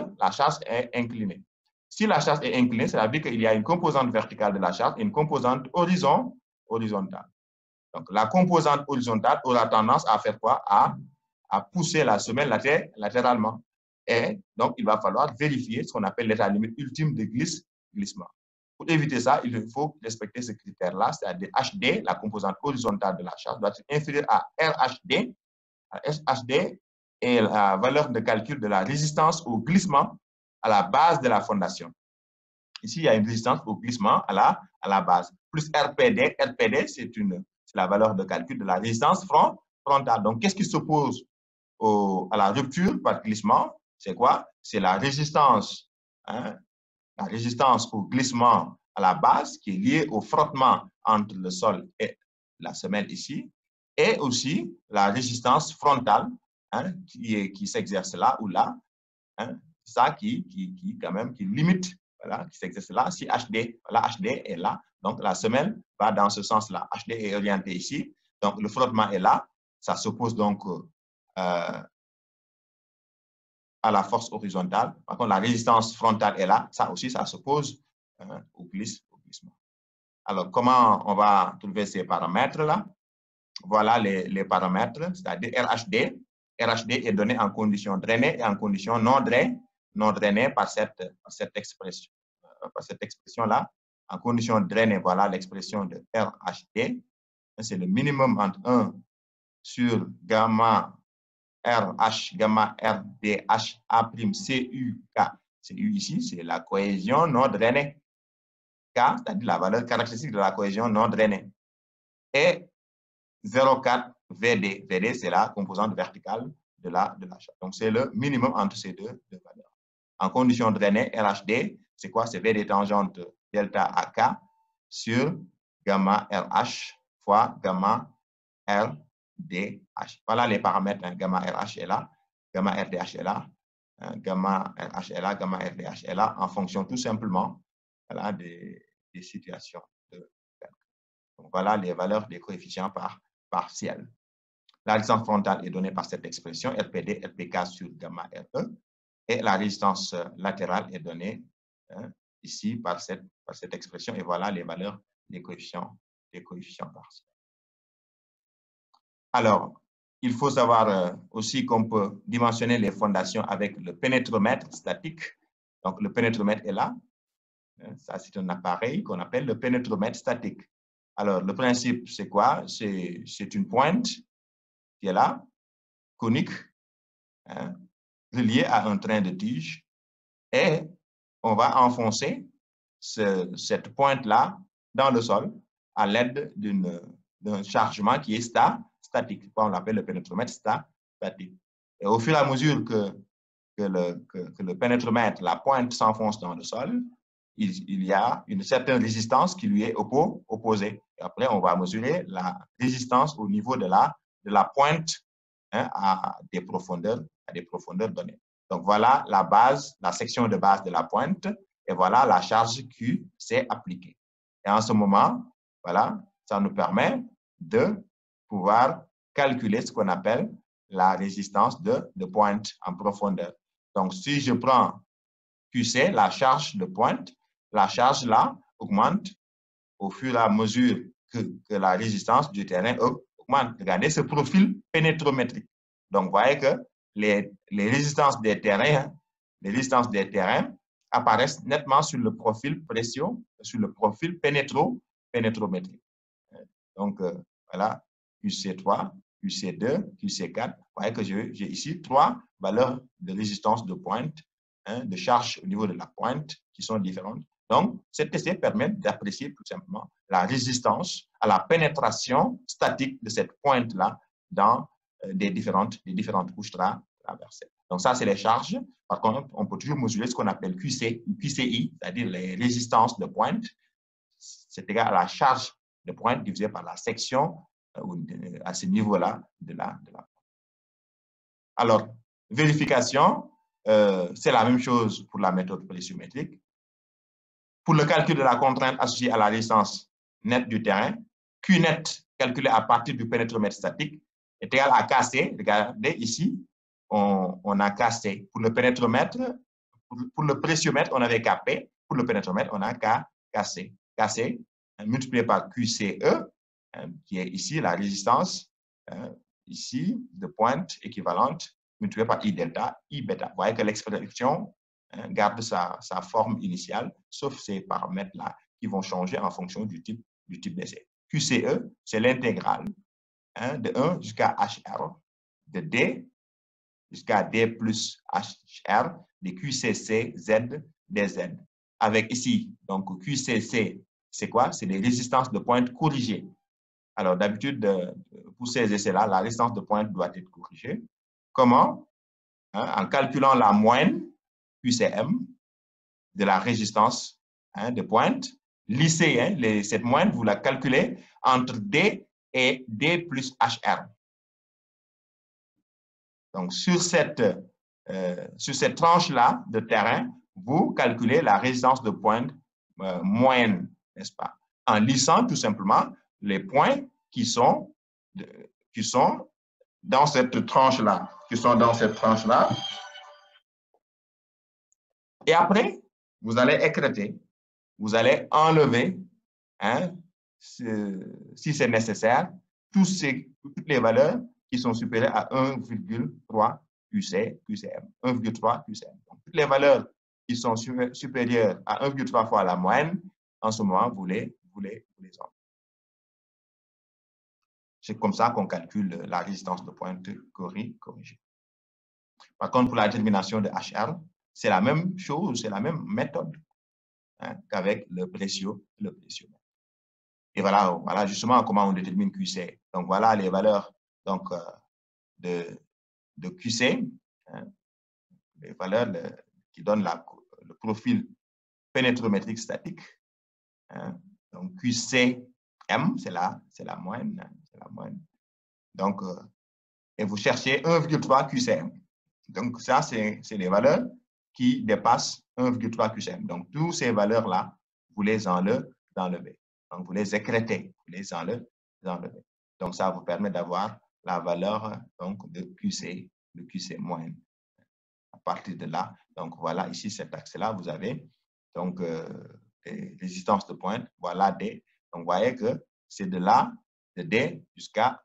S1: est inclinée. Si la charge est inclinée, ça veut dire qu'il y a une composante verticale de la charge et une composante horizontale. Donc, la composante horizontale aura tendance à faire quoi? À pousser la semelle latéralement. Et donc, il va falloir vérifier ce qu'on appelle l'état limite ultime de glissement. Pour éviter ça, il faut respecter ce critère-là, c'est-à-dire HD, la composante horizontale de la charge, doit être inférieure à RHD. RHD est la valeur de calcul de la résistance au glissement à la base de la fondation. Ici, il y a une résistance au glissement à la base. Plus RPD. RPD, c'est la valeur de calcul de la résistance frontale. Donc, qu'est-ce qui s'oppose à la rupture par glissement? C'est quoi? C'est la résistance, la résistance au glissement à la base qui est liée au frottement entre le sol et la semelle ici, et aussi la résistance frontale qui s'exerce là ou là, ça qui limite, voilà, qui s'exerce là. Si HD, voilà, HD est là, donc la semelle va dans ce sens-là. HD est orienté ici, donc le frottement est là, ça s'oppose donc à la force horizontale. Par contre, la résistance frontale est là, ça aussi, ça s'oppose au glissement. Alors, comment on va trouver ces paramètres-là? Voilà les paramètres, c'est-à-dire RHD. RHD est donné en condition drainée et en condition non drainée par cette expression. Par cette expression-là, en condition drainée, voilà l'expression de RHD. C'est le minimum entre 1 sur gamma RH, gamma RDH, A', CU, K. CU ici, c'est la cohésion non drainée. K, c'est-à-dire la valeur caractéristique de la cohésion non drainée. Et 0,4 VD. VD, c'est la composante verticale de la charge. Donc, c'est le minimum entre ces deux valeurs. En condition drainée, RHD, c'est quoi? C'est VD tangente delta AK sur gamma RH fois gamma RDH. Voilà les paramètres. Gamma RH est là, gamma RDH est là, gamma RH est là, gamma RDH est là, en fonction tout simplement, voilà, des situations de calcul. Donc, voilà les valeurs des coefficients partiels. La résistance frontale est donnée par cette expression, RPD, RPK sur gamma RE, et la résistance latérale est donnée ici par cette expression, et voilà les valeurs des coefficients partiels. Alors, il faut savoir aussi qu'on peut dimensionner les fondations avec le pénétromètre statique. Donc, le pénétromètre est là. Ça, c'est un appareil qu'on appelle le pénétromètre statique. Alors, le principe, c'est quoi? C'est une pointe qui est là, conique, reliée à un train de tige. Et on va enfoncer cette pointe-là dans le sol à l'aide d'un chargement qui est statique. On l'appelle le pénétromètre statique. Et au fur et à mesure que le pénétromètre, la pointe s'enfonce dans le sol, il y a une certaine résistance qui lui est opposée. Et après, on va mesurer la résistance au niveau de la pointe à des profondeurs données. Donc, voilà la base, la section de base de la pointe, et voilà la charge Q s'est appliquée. Et en ce moment, voilà, ça nous permet de pouvoir calculer ce qu'on appelle la résistance de pointe en profondeur. Donc, si je prends QC, la charge de pointe, la charge là augmente au fur et à mesure que la résistance du terrain augmente. Regardez ce profil pénétrométrique. Donc, vous voyez que les résistances des terrains, apparaissent nettement sur le profil pression, sur le profil pénétrométrique. Donc, voilà, QC3, QC2, QC4. Vous voyez que j'ai ici 3 valeurs de résistance de pointe, de charge au niveau de la pointe qui sont différentes. Donc, cet essai permet d'apprécier tout simplement la résistance à la pénétration statique de cette pointe-là dans des différentes couches traversées. Donc, ça, c'est les charges. Par contre, on peut toujours mesurer ce qu'on appelle QCI, c'est-à-dire les résistances de pointe. C'est égal à la charge de pointe divisé par la section à ce niveau-là de la. Alors, vérification, c'est la même chose pour la méthode pressiométrique. Pour le calcul de la contrainte associée à la résistance nette du terrain, Q net calculé à partir du pénétromètre statique est égal à KC. Regardez ici, on a KC. Pour le pénétromètre, pour le pressiomètre, on avait KP. Pour le pénétromètre, on a KC. KC multiplié par QCE, qui est ici la résistance, ici, de pointe équivalente, multiplié par I delta, I bêta. Vous voyez que l'expression garde sa forme initiale, sauf ces paramètres-là qui vont changer en fonction du type d'essai. QCE, c'est l'intégrale de 1 jusqu'à HR, de D jusqu'à D plus HR, de QCC, Z, DZ. Avec ici, donc QCC, c'est quoi? C'est les résistances de pointe corrigées. Alors, d'habitude, pour ces essais-là, la résistance de pointe doit être corrigée. Comment? En calculant la moyenne, QCM, de la résistance de pointe. Lissez, cette moyenne, vous la calculez entre D et D plus HR. Donc, sur cette tranche-là de terrain, vous calculez la résistance de pointe moyenne, n'est-ce pas? En lissant tout simplement les points qui sont dans cette tranche-là, Et après, vous allez écrêter, vous allez enlever, si c'est nécessaire, toutes les valeurs qui sont supérieures à 1,3 QCM. 1,3 QCM. Donc, toutes les valeurs qui sont supérieures à 1,3 fois la moyenne, en ce moment, vous les enlevez. C'est comme ça qu'on calcule la résistance de pointe corrigée. Par contre, pour la détermination de HR, c'est la même chose, c'est la même méthode qu'avec le pressiomètre. Et voilà justement comment on détermine QC. Donc, voilà les valeurs donc, de QC, les valeurs qui donnent le profil pénétrométrique statique. Donc, QCM, c'est la moyenne. Donc, et vous cherchez 1,3 QCM. Donc, ça, c'est les valeurs qui dépassent 1,3 QCM. Donc, toutes ces valeurs-là, vous les enlevez. Donc, vous les écrêtez, vous les enlevez. Donc, ça vous permet d'avoir la valeur donc, de QC moyenne. À partir de là, donc voilà, ici, cet axe-là, vous avez donc des résistances de pointe. Voilà D. Donc, vous voyez que c'est de là, de D jusqu'à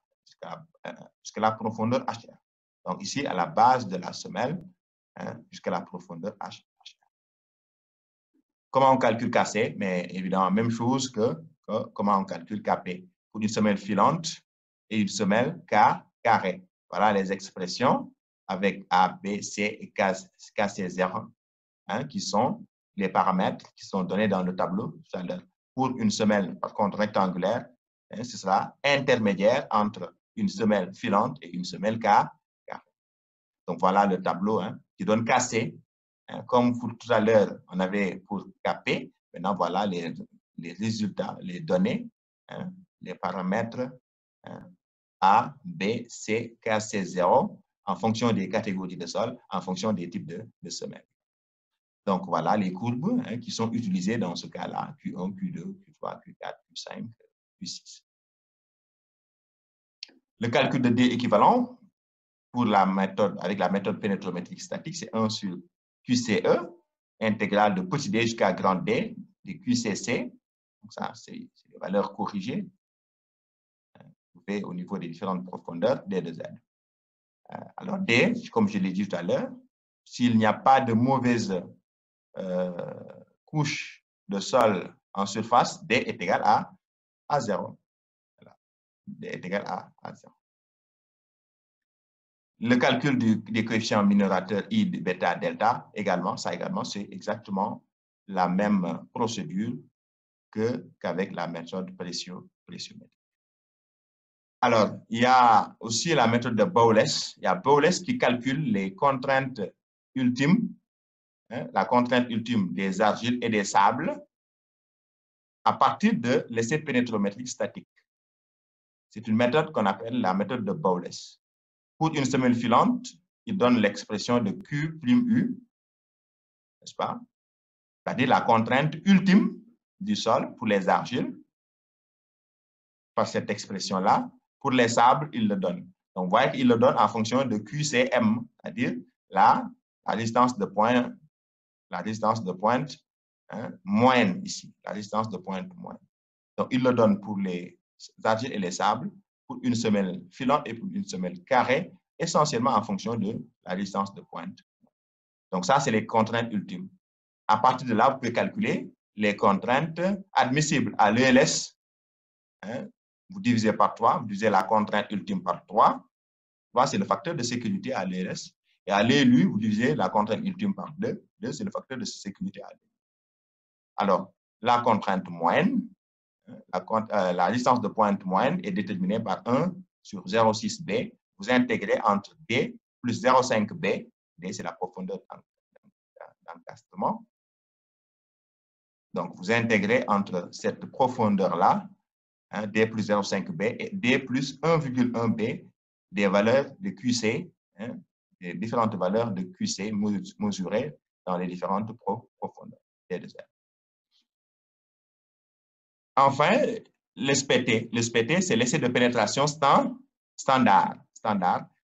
S1: la profondeur HR. Donc, ici, à la base de la semelle, jusqu'à la profondeur HR. Comment on calcule KC? Mais évidemment, même chose que comment on calcule KP. Pour une semelle filante et une semelle carrée. Voilà les expressions avec A, B, C et KC0, qui sont les paramètres qui sont donnés dans le tableau tout à l'heure. Pour une semelle, par contre, rectangulaire, ce sera intermédiaire entre une semelle filante et une semelle carrée. Donc, voilà le tableau qui donne KC. Comme pour tout à l'heure, on avait pour KP. Maintenant, voilà les résultats, les données, les paramètres A, B, C, KC0 en fonction des catégories de sol, en fonction des types de semelles. Donc, voilà les courbes qui sont utilisées dans ce cas-là, Q1, Q2, Q3, Q4, Q5, Q6. Le calcul de D équivalent pour avec la méthode pénétrométrique statique, c'est 1 sur QCE, intégrale de petit d jusqu'à grand D, de QCC. Donc, ça, c'est les valeurs corrigées au niveau des différentes profondeurs, D de Z. Alors, D, comme je l'ai dit tout à l'heure, s'il n'y a pas de mauvaise couche de sol en surface, D est égal à 0. Voilà. D est égal à 0. Le calcul des coefficients minorateurs I, bêta, delta, également, c'est exactement la même procédure qu'avec la méthode pressiométrique. Alors, il y a aussi la méthode de Bowles. Il y a Bowles qui calcule les contraintes ultimes, la contrainte ultime des argiles et des sables. à partir de l'essai pénétrométrique statique. C'est une méthode qu'on appelle la méthode de Bowles. Pour une semelle filante, il donne l'expression de Q'(U), n'est-ce pas? C'est-à-dire la contrainte ultime du sol pour les argiles, par cette expression-là. Pour les sables, il le donne. Donc, vous voyez qu'il le donne en fonction de QCM, c'est-à-dire la distance de pointe, moyenne ici, la distance de pointe moyenne. Donc, il le donne pour les argiles et les sables, pour une semelle filante et pour une semelle carrée, essentiellement en fonction de la distance de pointe. Donc, ça, c'est les contraintes ultimes. À partir de là, vous pouvez calculer les contraintes admissibles à l'ELS. Vous divisez par 3, vous divisez la contrainte ultime par 3. 3, c'est le facteur de sécurité à l'ELS. Et à l'ELU, vous divisez la contrainte ultime par 2. 2, c'est le facteur de sécurité à l'ELU. Alors, la contrainte moyenne, la distance de pointe moyenne est déterminée par 1 sur 0,6B. Vous intégrez entre D plus 0,5B. D, c'est la profondeur d'encastrement. Donc, vous intégrez entre cette profondeur-là, D plus 0,5B et D plus 1,1B, des valeurs de QC, des différentes valeurs de QC mesurées dans les différentes profondeurs, D de Z. Enfin, l'SPT. L'SPT, c'est l'essai de pénétration standard.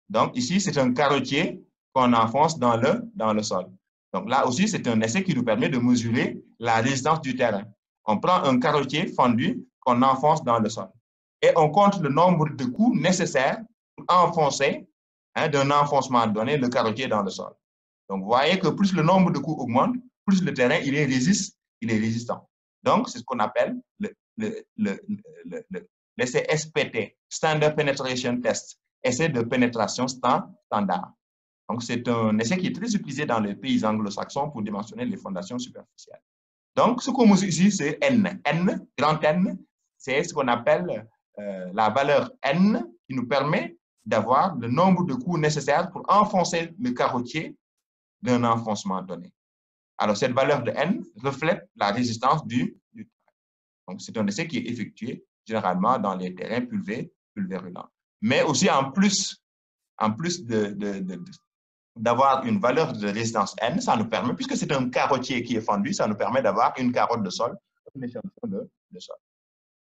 S1: Donc, ici, c'est un carottier qu'on enfonce dans le sol. Donc, là aussi, c'est un essai qui nous permet de mesurer la résistance du terrain. On prend un carottier fondu qu'on enfonce dans le sol. Et on compte le nombre de coups nécessaires pour enfoncer, d'un enfoncement donné, le carottier dans le sol. Donc, vous voyez que plus le nombre de coups augmente, plus le terrain il est résistant. Donc, c'est ce qu'on appelle l'essai SPT, Standard Penetration Test, essai de pénétration standard. Donc, c'est un essai qui est très utilisé dans les pays anglo-saxons pour dimensionner les fondations superficielles. Donc, ce qu'on mesure ici, c'est N. N, grand N, c'est ce qu'on appelle la valeur N qui nous permet d'avoir le nombre de coups nécessaires pour enfoncer le carottier d'un enfoncement donné. Alors, cette valeur de N reflète la résistance du terrain. Donc, c'est un essai qui est effectué généralement dans les terrains pulvérulents. Mais aussi, en plus d'avoir une valeur de résistance N, ça nous permet, puisque c'est un carottier qui est fendu, ça nous permet d'avoir une carotte de sol, une échantillon de sol.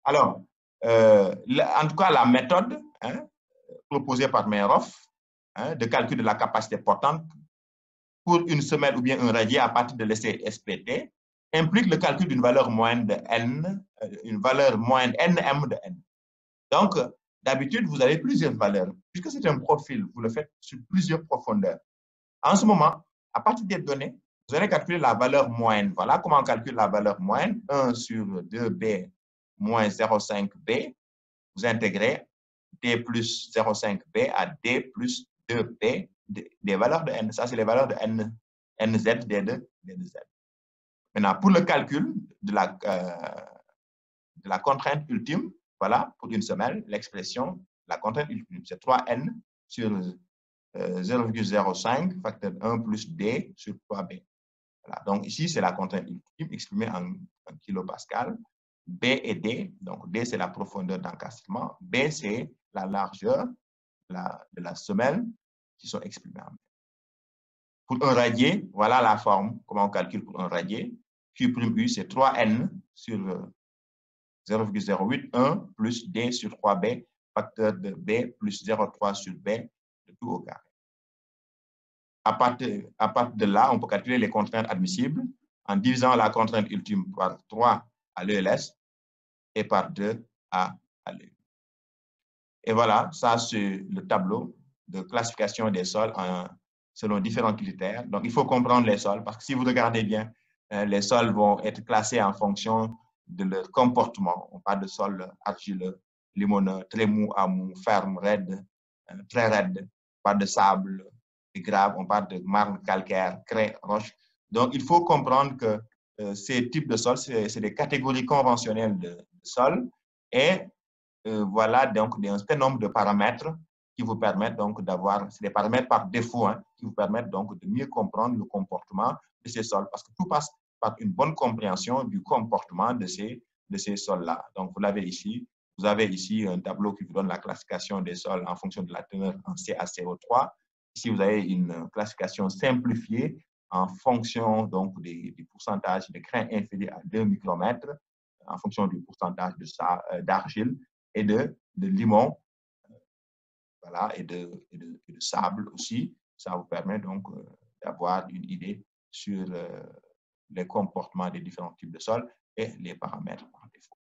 S1: Alors, en tout cas, la méthode proposée par Meyerhoff de calcul de la capacité portante pour une semelle ou bien un radier à partir de l'essai SPT implique le calcul d'une valeur moyenne de N, une valeur moyenne NM de N. Donc, d'habitude, vous avez plusieurs valeurs. Puisque c'est un profil, vous le faites sur plusieurs profondeurs. En ce moment, à partir des données, vous allez calculer la valeur moyenne. Voilà comment on calcule la valeur moyenne. 1 sur 2B moins 0,5B. Vous intégrez D plus 0,5B à D plus 2B des valeurs de N. Ça, c'est les valeurs de N, NZ, D2, D2Z. Maintenant, pour le calcul de la contrainte ultime, voilà, pour une semelle, l'expression, la contrainte ultime, c'est 3N sur 0,05, facteur 1 plus D sur 3B. Voilà. Donc, ici, c'est la contrainte ultime exprimée en kilopascal. B et D, donc D, c'est la profondeur d'encastrement. B, c'est la largeur de la semelle qui sont exprimées en mètres. Pour un radier, voilà la forme, comment on calcule pour un radier. Q'(U), c'est 3N sur 0,081 plus D sur 3B, facteur de B plus 0,3 sur B, de tout au carré. À partir de là, on peut calculer les contraintes admissibles en divisant la contrainte ultime par 3 à l'ELS et par 2 à l'EU. Et voilà, ça c'est le tableau de classification des sols selon différents critères. Donc, il faut comprendre les sols parce que si vous regardez bien, les sols vont être classés en fonction de leur comportement. On parle de sol argileux, limoneux, très mou à mou, ferme, raide, très raide. On parle de sable, de grave, on parle de marne, calcaire, craie, roche. Donc, il faut comprendre que ces types de sols, c'est des catégories conventionnelles de sol et voilà donc un certain nombre de paramètres qui vous permettent donc d'avoir, c'est des paramètres par défaut, qui vous permettent donc de mieux comprendre le comportement de ces sols parce que tout passe par une bonne compréhension du comportement de ces de ces sols-là. Donc, vous l'avez ici. Vous avez ici un tableau qui vous donne la classification des sols en fonction de la teneur en CaCO3. Ici, vous avez une classification simplifiée en fonction donc, des pourcentages de grains inférieurs à 2 micromètres, en fonction du pourcentage d'argile et de limon, voilà, et de sable aussi. Ça vous permet donc d'avoir une idée sur les comportements des différents types de sols et les paramètres par défaut.